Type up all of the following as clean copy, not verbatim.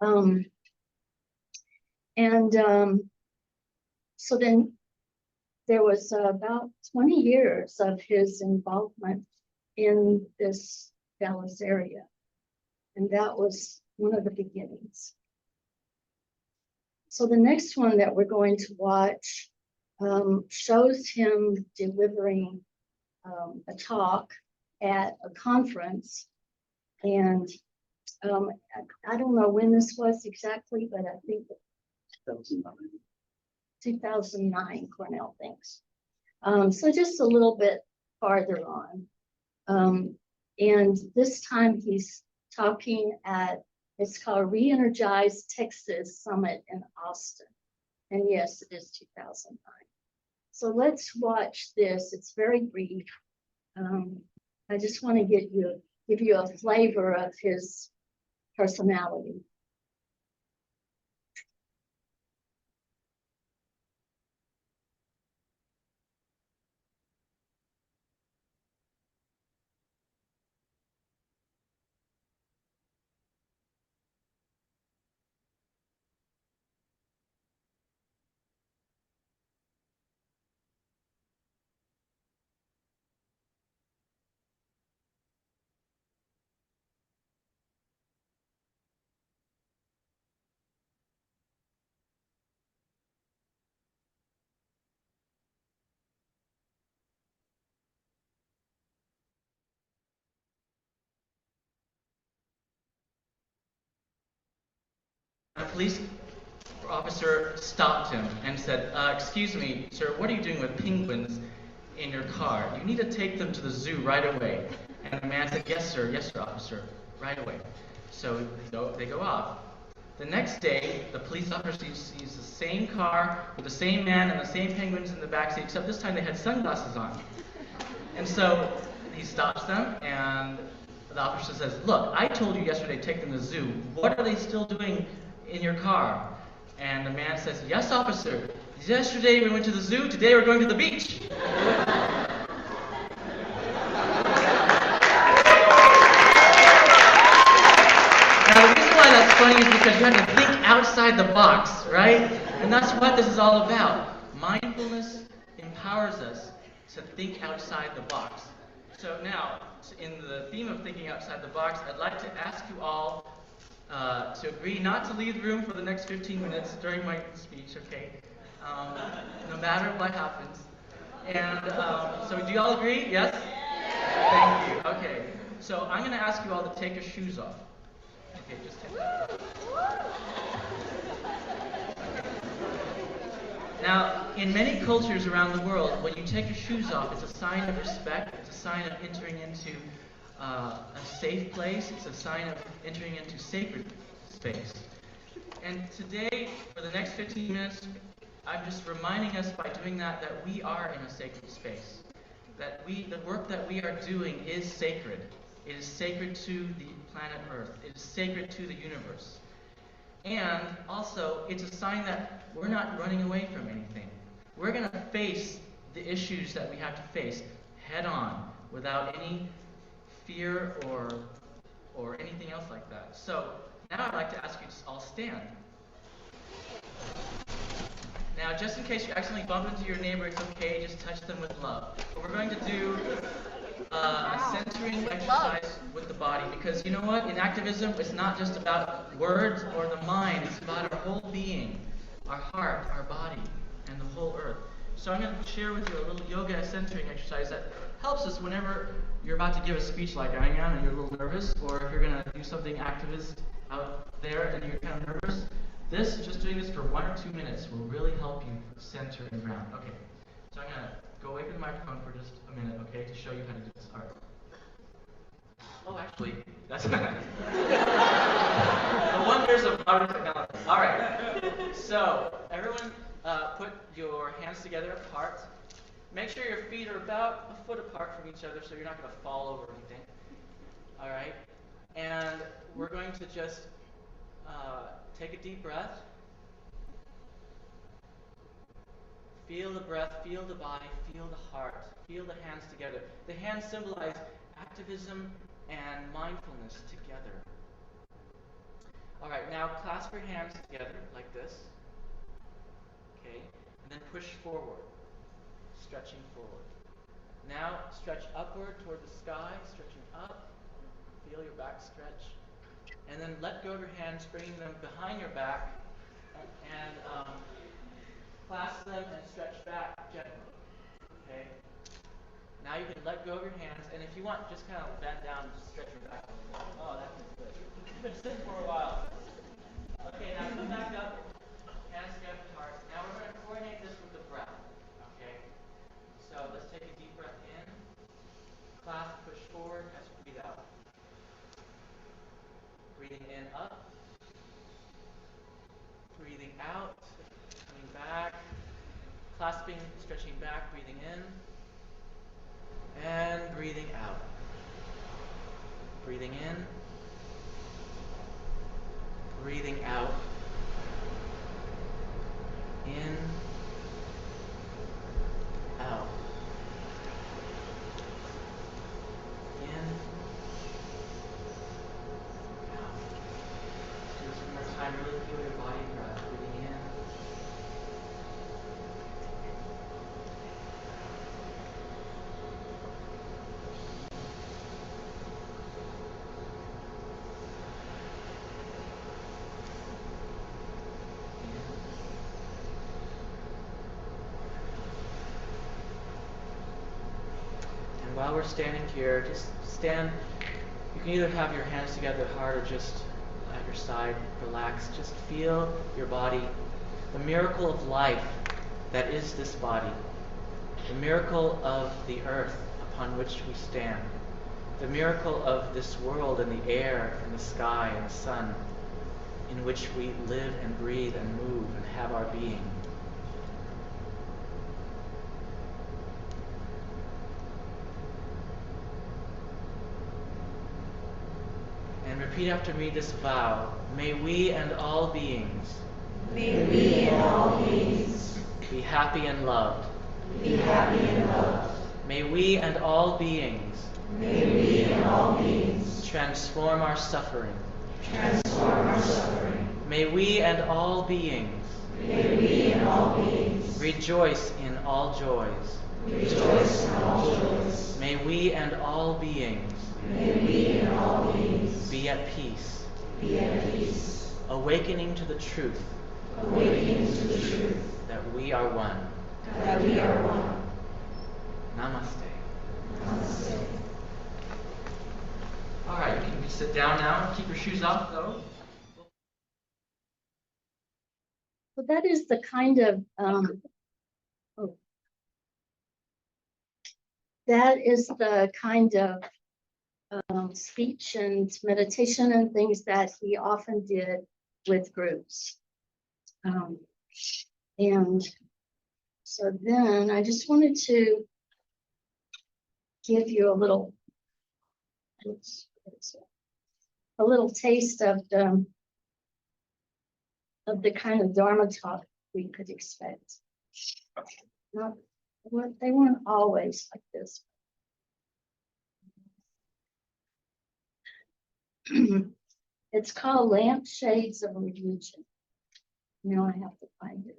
Um, and so then there was about 20 years of his involvement in this Dallas area. And that was one of the beginnings. So the next one that we're going to watch shows him delivering a talk at a conference. And I don't know when this was exactly, but I think 2009, Cornell thinks. So just a little bit farther on. And this time he's talking at, it's called Re-Energize Texas Summit in Austin. And yes, it is 2009. So let's watch this. It's very brief. I just want to give you a flavor of his personality. A police officer stopped him and said, excuse me, sir, what are you doing with penguins in your car? You need to take them to the zoo right away. And the man said, yes, sir, officer, right away. So they go off. The next day, the police officer sees the same car with the same man and the same penguins in the backseat, except this time they had sunglasses on. And so he stops them, and the officer says, look, I told you yesterday to take them to the zoo. What are they still doing in your car? And the man says, yes, officer. Yesterday we went to the zoo, today we're going to the beach. Now, the reason why that's funny is because you have to think outside the box, right? And that's what this is all about. Mindfulness empowers us to think outside the box. So now, in the theme of thinking outside the box, I'd like to ask you all to agree not to leave the room for the next 15 minutes during my speech, okay? No matter what happens. And so do you all agree? Yes? Thank you. Okay. So I'm going to ask you all to take your shoes off. Okay, just take them off. Now, in many cultures around the world, when you take your shoes off, it's a sign of respect. It's a sign of entering into a safe place. It's a sign of entering into sacred space. And today, for the next 15 minutes, I'm just reminding us by doing that we are in a sacred space. That the work that we are doing is sacred. It is sacred to the planet Earth. It is sacred to the universe. And also, it's a sign that we're not running away from anything. We're going to face the issues that we have to face head on without any fear or anything else like that. So now I'd like to ask you to all stand. Now, just in case you accidentally bump into your neighbor, it's okay, just touch them with love. But we're going to do a centering exercise with the body, because you know what? In activism, it's not just about words or the mind, it's about our whole being, our heart, our body, and the whole earth. So I'm going to share with you a little yoga centering exercise that helps us whenever you're about to give a speech like I am and you're a little nervous, or if you're going to do something activist out there and you're kind of nervous. Just doing this for 1 or 2 minutes will really help you center and ground. Okay, so I'm going to go away from the microphone for just a minute, okay, to show you how to do this. All right. Oh, actually, that's not. The wonders of modern technology. All right. So, everyone, put your hands together apart. Make sure your feet are about a foot apart from each other so you're not going to fall over anything. All right. And we're going to just take a deep breath. Feel the breath, feel the body, feel the heart, feel the hands together. The hands symbolize activism and mindfulness together. All right, now clasp your hands together like this. Okay, and then push forward, stretching forward. Now stretch upward toward the sky, stretching up. Feel your back stretch. And then let go of your hands, bringing them behind your back, and clasp them and stretch back gently. Okay? Now you can let go of your hands, and if you want, just kind of bend down and stretch your back a little bit. Oh, that feels good. You've been sitting for a while. Okay, now come back up, hands together, heart. Now we're going to coordinate this with the breath. Okay? So let's take a deep breath in. Clasp, push forward as you breathe out. Breathing in, up. Breathing out, coming back. Clasping, stretching back, breathing in. And breathing out. Breathing in. Breathing out. In. Out. In. Out. Let's do this one more time. Really feel your body breath. Breathing in. And while we're standing here, just stand. You can either have your hands together hard or just at your side, relax. Just feel your body, the miracle of life that is this body, the miracle of the earth upon which we stand, the miracle of this world and the air and the sky and the sun in which we live and breathe and move and have our being. And repeat after me this vow. May we and all beings May we and all beings be happy and loved. be happy and loved. May we and all beings May we and all beings transform our suffering. transform our suffering. May we and all beings May we and all beings rejoice in all joys. rejoice in all joys. May we and all beings May we and all beings be at peace, be at peace, awakening to the truth awakening to the truth that we are one. that we are one. Namaste. Namaste. All right, you can sit down now. Keep your shoes off, though. So that is the kind of that is the kind of speech and meditation and things that he often did with groups. And so then I just wanted to give you a little taste of the kind of Dharma talk we could expect. They weren't always like this. It's called Lampshades of Religion. Now I have to find it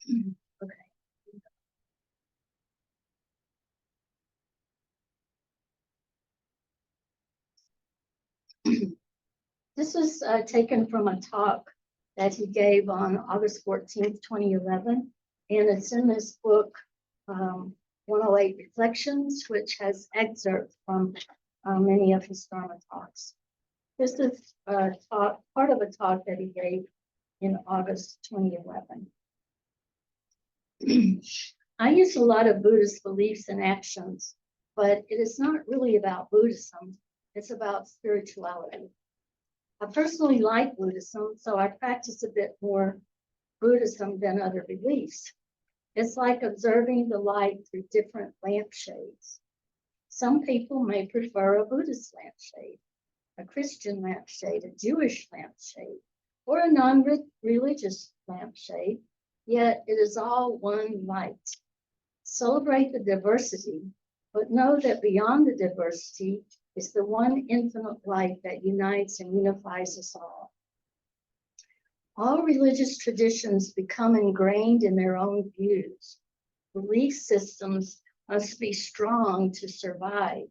again. Okay. This is taken from a talk that he gave on August 14th, 2011. And it's in this book, 108 Reflections, which has excerpts from many of his Dharma talks. This is part of a talk that he gave in August 2011. I use a lot of Buddhist beliefs and actions, but it is not really about Buddhism. It's about spirituality. I personally like Buddhism, so I practice a bit more Buddhism than other beliefs. It's like observing the light through different lampshades. Some people may prefer a Buddhist lampshade, a Christian lampshade, a Jewish lampshade, or a non-religious lampshade, yet it is all one light. Celebrate the diversity, but know that beyond the diversity is the one infinite light that unites and unifies us all. All religious traditions become ingrained in their own views. Belief systems must be strong to survive.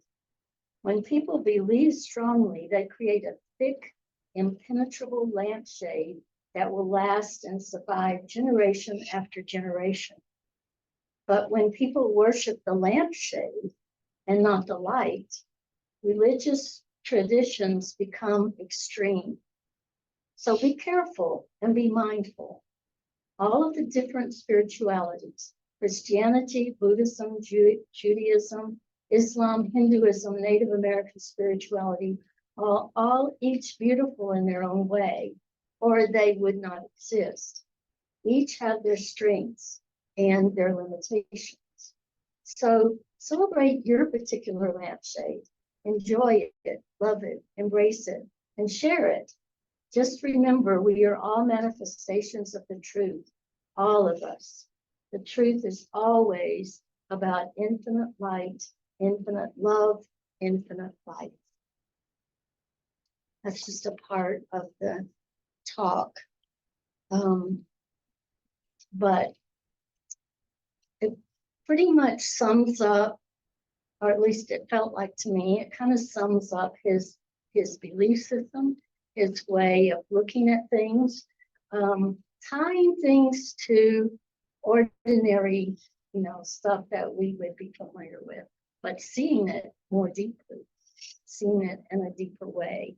When people believe strongly, they create a thick, impenetrable lampshade that will last and survive generation after generation. But when people worship the lampshade and not the light, religious traditions become extreme. So be careful and be mindful. All of the different spiritualities, Christianity, Buddhism, Judaism, Islam, Hinduism, Native American spirituality, all each beautiful in their own way, or they would not exist. Each have their strengths and their limitations. So celebrate your particular lampshade, enjoy it, love it, embrace it, and share it. Just remember, we are all manifestations of the truth, all of us. The truth is always about infinite light, infinite love, infinite life. That's just a part of the talk. But it pretty much sums up, or at least it felt like to me, it kind of sums up his belief system, his way of looking at things, tying things to ordinary, stuff that we would be familiar with, but seeing it more deeply, seeing it in a deeper way,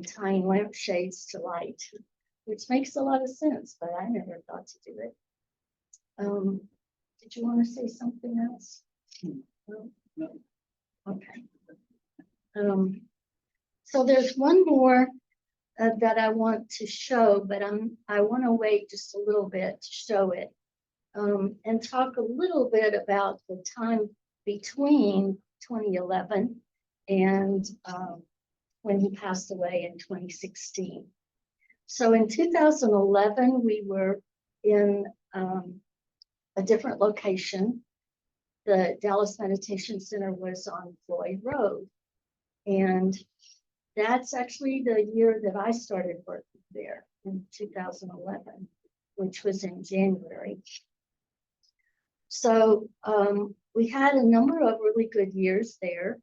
tying lampshades to light, which makes a lot of sense, but I never thought to do it. Did you want to say something else? No. Okay. So there's one more that I want to show, but I want to wait just a little bit to show it, and talk a little bit about the time between 2011 and when he passed away in 2016. So in 2011, we were in a different location. The Dallas Meditation Center was on Floyd Road. And that's actually the year that I started working there, in 2011, which was in January. So we had a number of really good years there.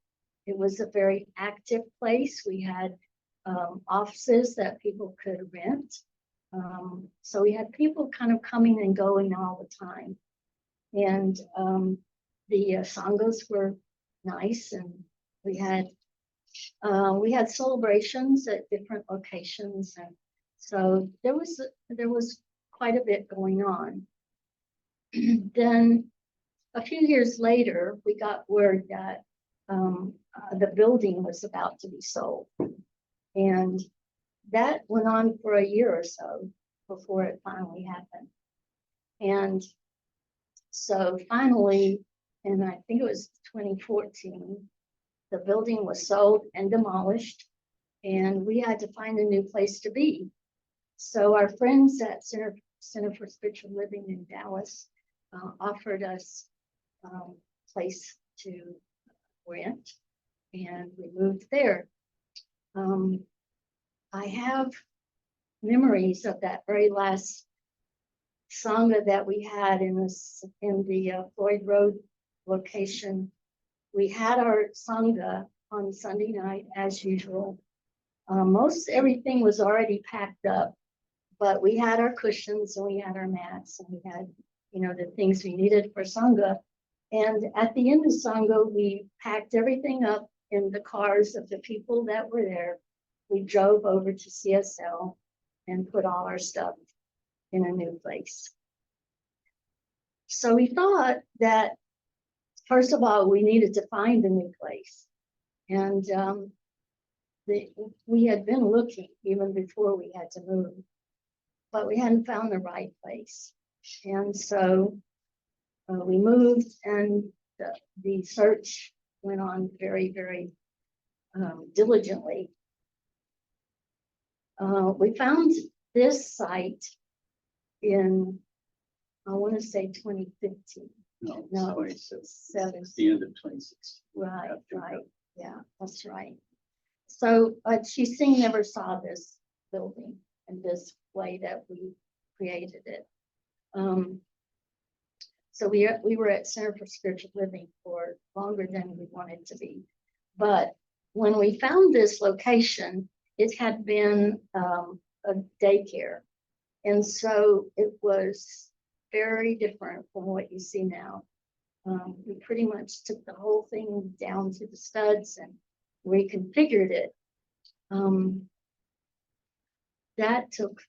It was a very active place. We had offices that people could rent. So we had people kind of coming and going all the time. And the sanghas were nice, and we had celebrations at different locations, and so there was quite a bit going on. Then a few years later, we got word that the building was about to be sold, and that went on for a year or so before it finally happened. And so finally, and I think it was 2014, the building was sold and demolished, and we had to find a new place to be. So our friends at Center for Spiritual Living in Dallas offered us a place to rent, and we moved there. I have memories of that very last sangha that we had in the Floyd Road location. We had our sangha on Sunday night as usual. Most everything was already packed up, but we had our cushions and we had our mats and we had, the things we needed for sangha. And at the end of sangha, we packed everything up in the cars of the people that were there. We drove over to CSL and put all our stuff in a new place. So we thought that, first of all, we needed to find a new place. And we had been looking even before we had to move, but we hadn't found the right place. And so we moved, and the search went on very, very diligently. We found this site in, I want to say 2015. No, No. 27. It's the end of 26. Right, right, yeah, that's right. So, ChiSing never saw this building in this way that we created it. So we were at Center for Spiritual Living for longer than we wanted to be. But when we found this location, it had been a daycare. And so it was very different from what you see now. We pretty much took the whole thing down to the studs and reconfigured it. That took,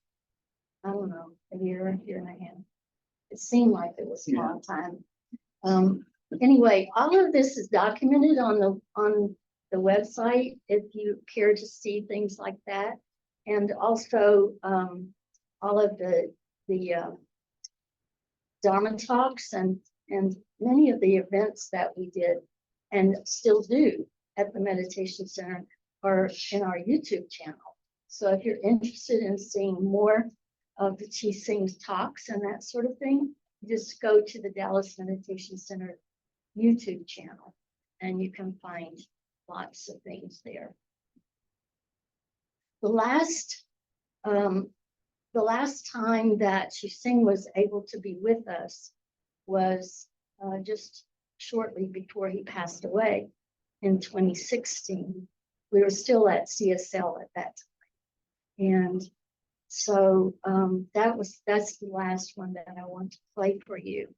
I don't know, a year and a half. It seemed like it was a long time. Anyway, all of this is documented on the website if you care to see things like that, and also all of the Dharma talks and many of the events that we did and still do at the meditation center are in our YouTube channel. So if you're interested in seeing more of the ChiSing talks and that sort of thing, just go to the Dallas Meditation Center YouTube channel and you can find lots of things there. The last time that ChiSing was able to be with us was just shortly before he passed away in 2016. We were still at CSL at that time. And so that's the last one that I want to play for you.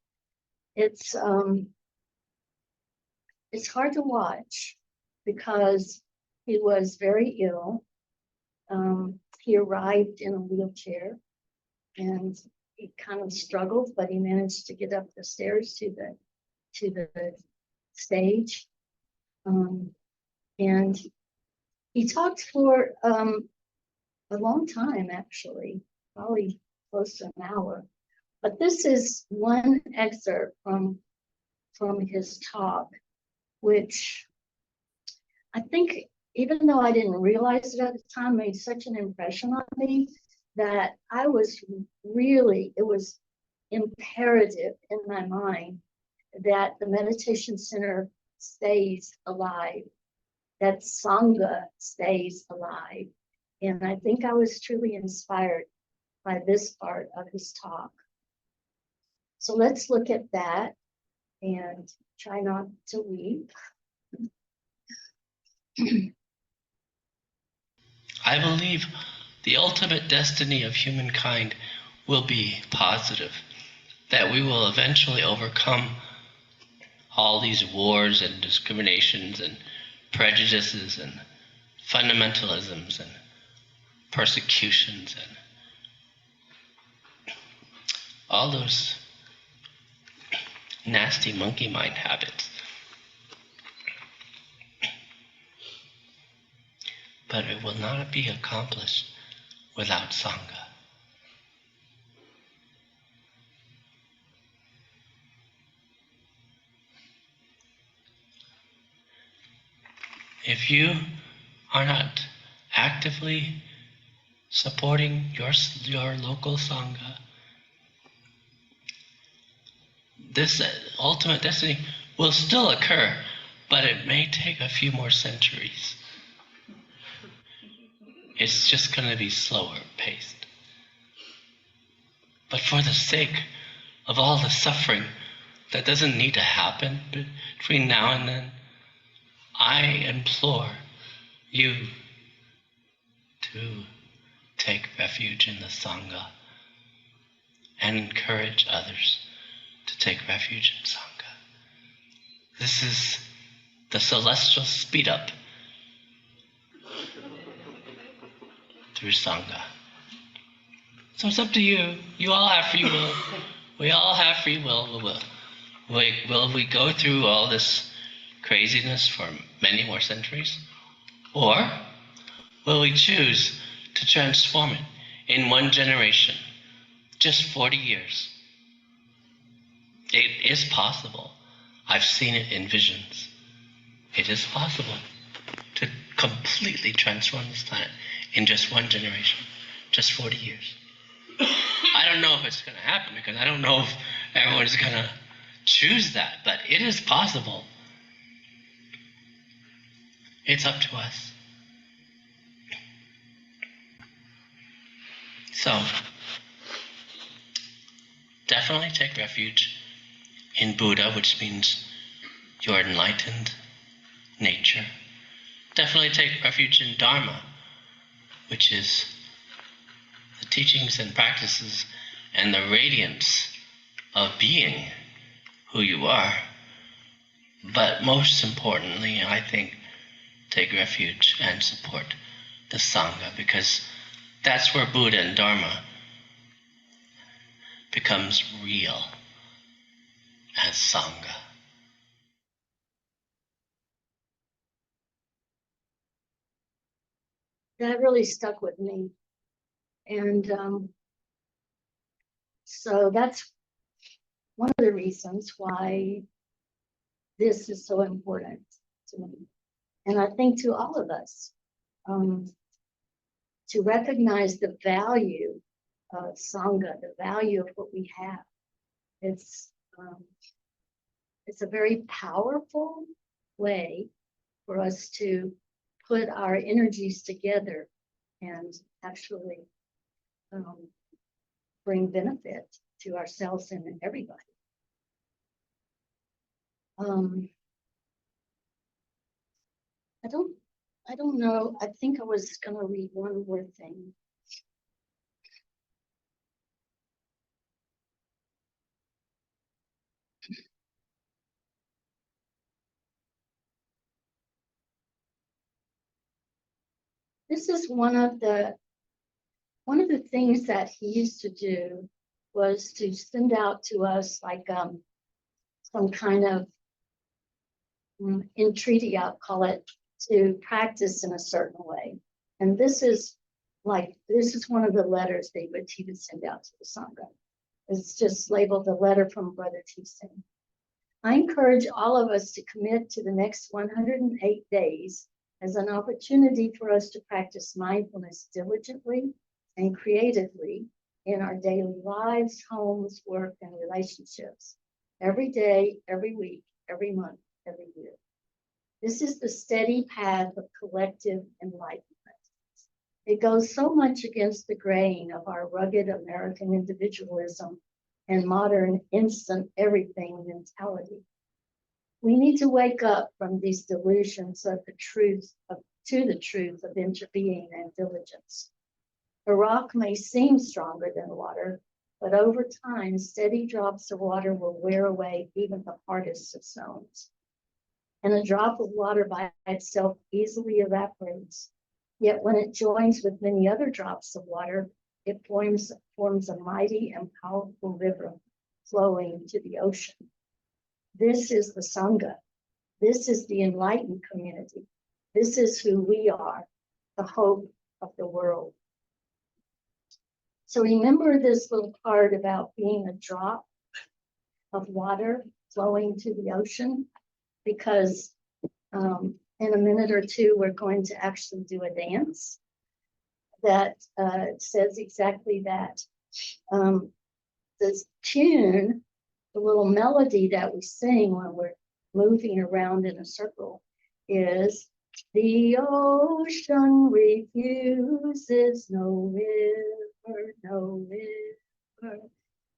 It's hard to watch because he was very ill. He arrived in a wheelchair and he kind of struggled, but he managed to get up the stairs to the stage. And he talked for a long time, actually, probably close to an hour. But this is one excerpt from his talk, which I think, even though I didn't realize it at the time, made such an impression on me that I was really, it was imperative in my mind that the meditation center stays alive, that Sangha stays alive. And I think I was truly inspired by this part of his talk. So let's look at that and try not to weep. I believe the ultimate destiny of humankind will be positive, that we will eventually overcome all these wars and discriminations and prejudices and fundamentalisms and persecutions and all those nasty monkey mind habits. But it will not be accomplished without Sangha. If you are not actively supporting your local Sangha, this ultimate destiny will still occur, but it may take a few more centuries. It's just going to be slower paced. But for the sake of all the suffering that doesn't need to happen between now and then, I implore you to take refuge in the Sangha and encourage others to take refuge in Sangha. This is the celestial speed up through Sangha. So it's up to you. You all have free will. We all have free will. Will we go through all this craziness for many more centuries? Or will we choose to transform it in one generation, just 40 years? It is possible. I've seen it in visions. It is possible to completely transform this planet in just one generation, just 40 years. I don't know if it's going to happen because I don't know if everyone's going to choose that, but it is possible. It's up to us. So, definitely take refuge in Buddha, which means your enlightened nature. Definitely take refuge in Dharma, which is the teachings and practices and the radiance of being who you are. But most importantly, I think, take refuge and support the Sangha, because that's where Buddha and Dharma becomes real as Sangha. That really stuck with me. And so that's one of the reasons why this is so important to me. And I think to all of us, to recognize the value of Sangha, the value of what we have. It's a very powerful way for us to put our energies together and actually bring benefit to ourselves and everybody. I don't know. I think I was going to read one more thing. This is one of the things that he used to do was to send out to us like some kind of entreaty, I'll call it, to practice in a certain way. And this is one of the letters he would send out to the Sangha. It's just labeled a letter from Brother ChiSing. I encourage all of us to commit to the next 108 days as an opportunity for us to practice mindfulness diligently and creatively in our daily lives, homes, work, and relationships. Every day, every week, every month, every year. This is the steady path of collective enlightenment. It goes so much against the grain of our rugged American individualism and modern instant everything mentality. We need to wake up from these delusions of the truth of interbeing and diligence. A rock may seem stronger than water, but over time, steady drops of water will wear away even the hardest of stones. And a drop of water by itself easily evaporates. Yet when it joins with many other drops of water, it forms a mighty and powerful river flowing to the ocean. This is the Sangha. This is the enlightened community. This is who we are, the hope of the world. So remember this little part about being a drop of water flowing to the ocean, because in a minute or two, we're going to actually do a dance that says exactly that. This tune, the little melody that we sing when we're moving around in a circle, is the ocean refuses no river, no river.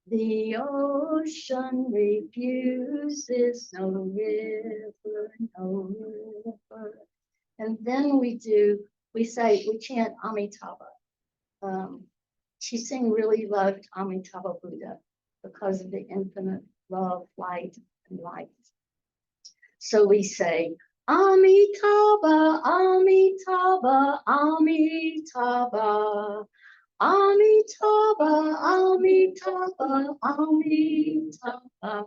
The ocean refuses no river, no river. And then we chant Amitabha. ChiSing really loved Amitabha Buddha because of the infinite love, light, and life. So we say, Amitabha, Amitabha, Amitabha. Amitabha, Amitabha, Amitabha.